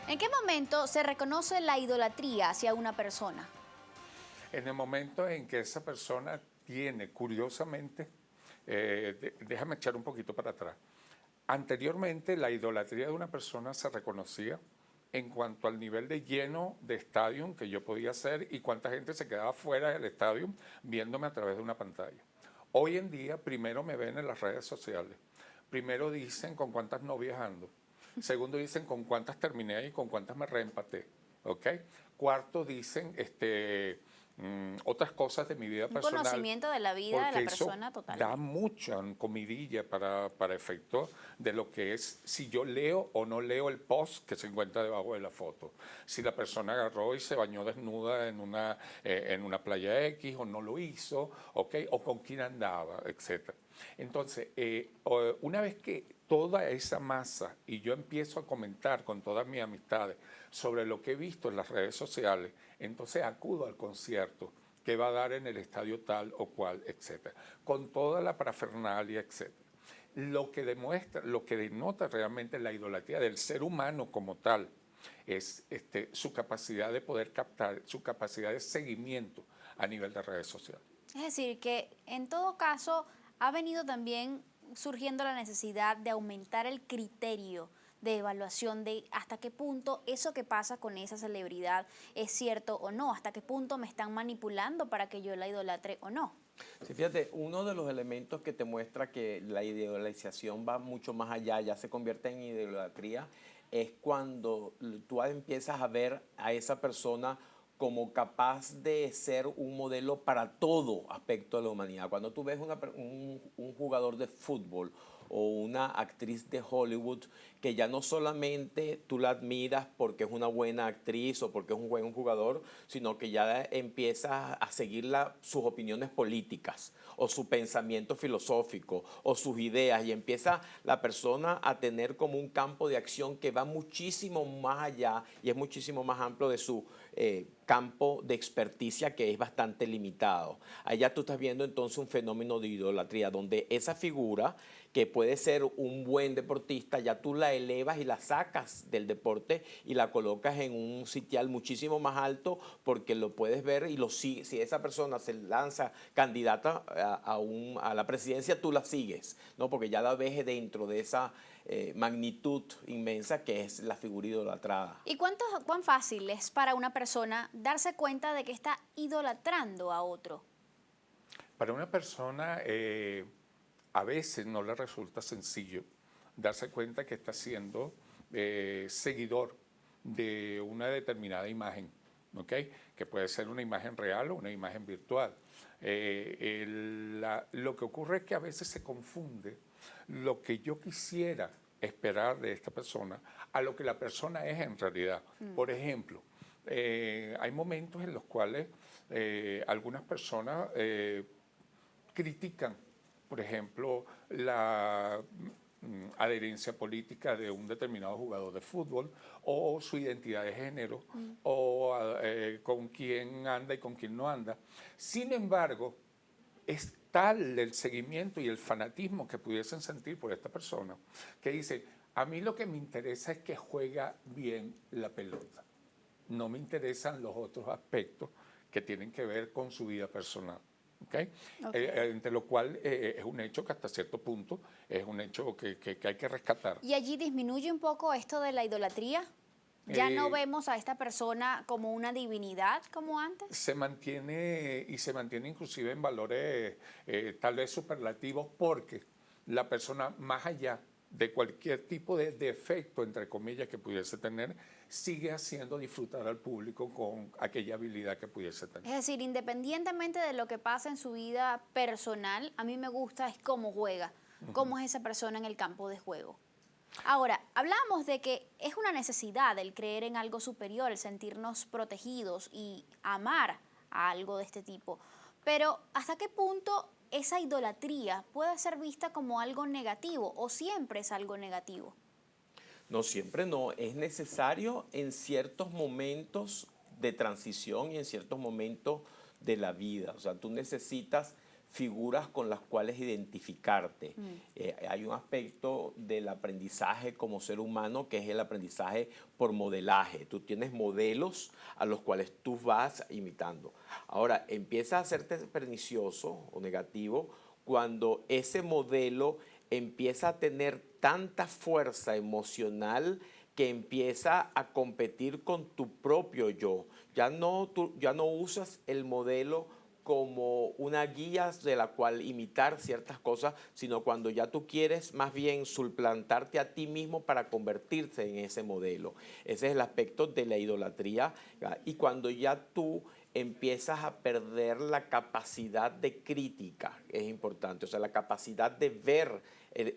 ¿En qué momento se reconoce la idolatría hacia una persona? En el momento en que esa persona tiene, curiosamente, déjame echar un poquito para atrás. Anteriormente, la idolatría de una persona se reconocía en cuanto al nivel de lleno de estadio que yo podía hacer y cuánta gente se quedaba fuera del estadio viéndome a través de una pantalla. Hoy en día, primero me ven en las redes sociales. Primero dicen con cuántas novias ando. Segundo dicen con cuántas terminé y con cuántas me reempaté. ¿Ok? Cuarto dicen otras cosas de mi vida Un personal, conocimiento de la vida de porque la eso persona da totalmente. mucha comidilla para efecto de lo que es si yo leo o no leo el post que se encuentra debajo de la foto. Si la persona agarró y se bañó desnuda en una playa X o no lo hizo, ¿okay? O con quién andaba, etc. Entonces, una vez que toda esa masa y yo empiezo a comentar con todas mis amistades sobre lo que he visto en las redes sociales, entonces acudo al concierto que va a dar en el estadio tal o cual, etcétera, con toda la parafernalia, etcétera. Lo que demuestra, lo que denota realmente la idolatría del ser humano como tal es su capacidad de poder captar, su capacidad de seguimiento a nivel de redes sociales. Es decir, que en todo caso ha venido también surgiendo la necesidad de aumentar el criterio de evaluación de hasta qué punto eso que pasa con esa celebridad es cierto o no, hasta qué punto me están manipulando para que yo la idolatre o no. Sí, fíjate, uno de los elementos que te muestra que la idealización va mucho más allá, ya se convierte en idolatría, es cuando tú empiezas a ver a esa persona como capaz de ser un modelo para todo aspecto de la humanidad. Cuando tú ves un jugador de fútbol o una actriz de Hollywood que ya no solamente tú la admiras porque es una buena actriz o porque es un buen jugador, sino que ya empiezas a seguir sus opiniones políticas o su pensamiento filosófico o sus ideas y empieza la persona a tener como un campo de acción que va muchísimo más allá y es muchísimo más amplio de su campo de experticia que es bastante limitado. Allá tú estás viendo entonces un fenómeno de idolatría donde esa figura que puede ser un buen deportista, ya tú la elevas y la sacas del deporte y la colocas en un sitial muchísimo más alto porque lo puedes ver y si esa persona se lanza candidata a la presidencia, tú la sigues, ¿no? Porque ya la ves dentro de esa magnitud inmensa que es la figura idolatrada. ¿Y cuán fácil es para una persona darse cuenta de que está idolatrando a otro? Para una persona a veces no le resulta sencillo darse cuenta que está siendo seguidor de una determinada imagen, ¿ok? Que puede ser una imagen real o una imagen virtual. Lo que ocurre es que a veces se confunde lo que yo quisiera esperar de esta persona a lo que la persona es en realidad. Por ejemplo, hay momentos en los cuales algunas personas critican, por ejemplo, la adherencia política de un determinado jugador de fútbol o su identidad de género o con quién anda y con quién no anda. Sin embargo, es tal el seguimiento y el fanatismo que pudiesen sentir por esta persona que dice, a mí lo que me interesa es que juega bien la pelota. No me interesan los otros aspectos que tienen que ver con su vida personal. ¿Okay? Ok. Entre lo cual es un hecho que hasta cierto punto es un hecho que hay que rescatar. ¿Y allí disminuye un poco esto de la idolatría? ¿Ya no Eh, vemos a esta persona como una divinidad como antes? Se mantiene y se mantiene inclusive en valores tal vez superlativos porque la persona más allá de cualquier tipo de defecto, entre comillas, que pudiese tener, sigue haciendo disfrutar al público con aquella habilidad que pudiese tener. Es decir, independientemente de lo que pasa en su vida personal, a mí me gusta es cómo juega, cómo es esa persona en el campo de juego. Ahora, hablamos de que es una necesidad el creer en algo superior, el sentirnos protegidos y amar a algo de este tipo. Pero, ¿hasta qué punto esa idolatría puede ser vista como algo negativo o siempre es algo negativo? No, siempre no. Es necesario en ciertos momentos de transición y en ciertos momentos de la vida. O sea, tú necesitas figuras con las cuales identificarte. Hay un aspecto del aprendizaje como ser humano que es el aprendizaje por modelaje. Tú tienes modelos a los cuales tú vas imitando. Ahora, empieza a hacerte pernicioso o negativo cuando ese modelo empieza a tener tanta fuerza emocional que empieza a competir con tu propio yo. Ya no usas el modelo como una guía de la cual imitar ciertas cosas, sino cuando ya tú quieres más bien suplantarte a ti mismo para convertirte en ese modelo. Ese es el aspecto de la idolatría. Y cuando ya tú empiezas a perder la capacidad de crítica, es importante, o sea, la capacidad de ver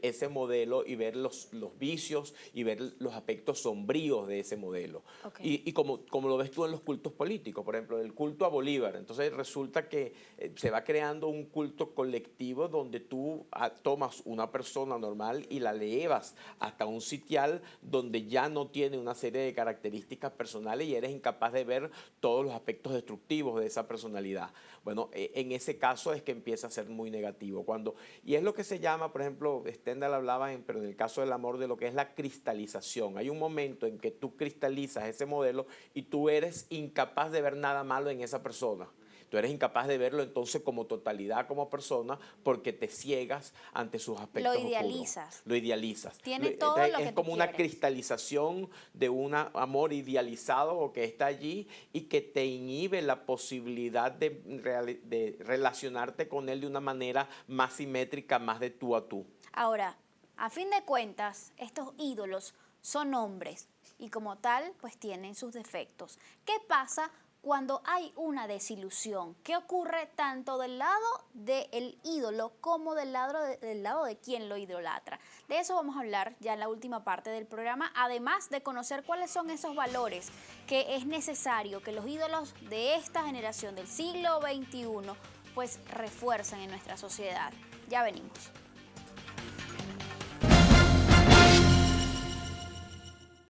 ese modelo y ver los vicios y ver los aspectos sombríos de ese modelo. Okay. Y como lo ves tú en los cultos políticos, por ejemplo, el culto a Bolívar. Entonces resulta que se va creando un culto colectivo donde tú tomas una persona normal y la llevas hasta un sitial donde ya no tiene una serie de características personales y eres incapaz de ver todos los aspectos destructivos de esa personalidad. Bueno, en ese caso es que empieza a ser muy negativo. Y es lo que se llama, por ejemplo, Stendhal hablaba, pero en el caso del amor, de lo que es la cristalización. Hay un momento en que tú cristalizas ese modelo y tú eres incapaz de ver nada malo en esa persona. Tú eres incapaz de verlo entonces como totalidad, como persona, porque te ciegas ante sus aspectos Lo idealizas. oscuros. Lo idealizas. Tiene todo lo que es tú como una quieres. cristalización de un amor idealizado o que está allí y que te inhibe la posibilidad de relacionarte con él de una manera más simétrica, más de tú a tú. Ahora, a fin de cuentas, estos ídolos son hombres y como tal, pues tienen sus defectos. ¿Qué pasa cuando hay una desilusión? ¿Qué ocurre tanto del lado del ídolo como del lado de quien lo idolatra? De eso vamos a hablar ya en la última parte del programa, además de conocer cuáles son esos valores que es necesario que los ídolos de esta generación del siglo XXI pues refuercen en nuestra sociedad. Ya venimos.